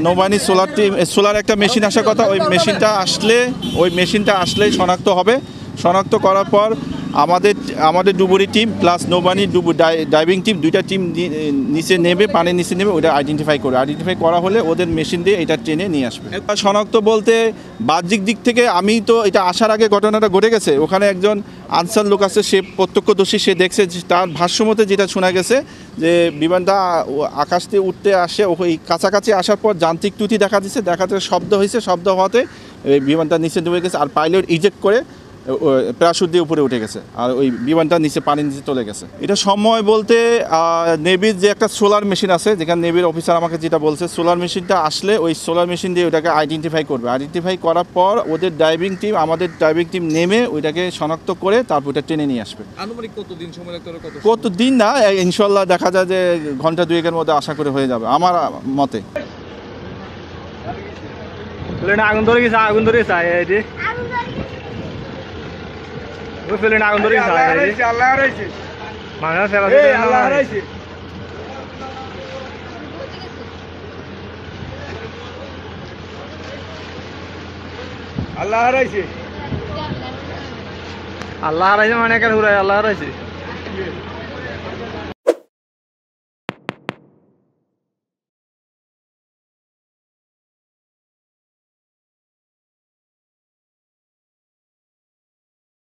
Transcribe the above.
নৌবাহিনী সোলার একটা মেশিন আসার কথা, ওই মেশিনটা আসলেই শনাক্ত হবে। শনাক্ত করার পর আমাদের ডুবুরি টিম প্লাস নৌবাহিনী ডাইভিং টিম, দুইটা টিম নিচে নেবে, পানির নিচে নেবে, ওটা আইডেন্টিফাই করা হলে ওদের মেশিন দিয়ে এটা টেনে নিয়ে আসবে। শনাক্ত বলতে বাহ্যিক দিক থেকে আমি তো এটা আসার আগে ঘটনাটা ঘটে গেছে, ওখানে একজন আনসার লোক আছে, সে প্রত্যক্ষদর্শী, সে দেখছে, তার ভাষ্যমতে যেটা শোনা গেছে যে বিমানটা আকাশ দিয়ে উঠতে আসে, ওই কাছাকাছি আসার পর যান্ত্রিক ত্রুটি দেখা যাচ্ছে, শব্দ হয়েছে, শব্দ হওয়াতে বিমানটা নিচে ডুবে গেছে, আর পাইলট ইজেক্ট করে প্যারাশুট দিয়ে উপরে উঠে গেছে, আর ওই বিমানটা পানির নিচে চলে গেছে। এটা সময় বলতে নেভির যে একটা সোলার মেশিন আছে, যেখানে নেভির অফিসার আমাকে যেটা বলছে, সোলার মেশিনটা আসলে ওই সোলার মেশিন দিয়ে ওটাকে আইডেন্টিফাই করবে। আইডেন্টিফাই করার পর আমাদের ডাইভিং টিম নেমে ওইটাকে শনাক্ত করে তারপর ওটা টেনে নিয়ে আসবে। আনুমানিক কতদিন সময় লাগতে পারে? কতদিন না, ইনশাল্লাহ দেখা যায় যে ঘন্টা দুয়েকের মধ্যে আশা করে হয়ে যাবে আমার মতে। আগুন ধরে গেছে, আগুন ধরে গেছে, আগুন ধরে গেছে, আল্লাহ রয়েছে, আল্লাহ রয়েছে, আল্লাহ রয়েছে, আল্লাহ রয়েছে, মানে আল্লাহ রয়েছে।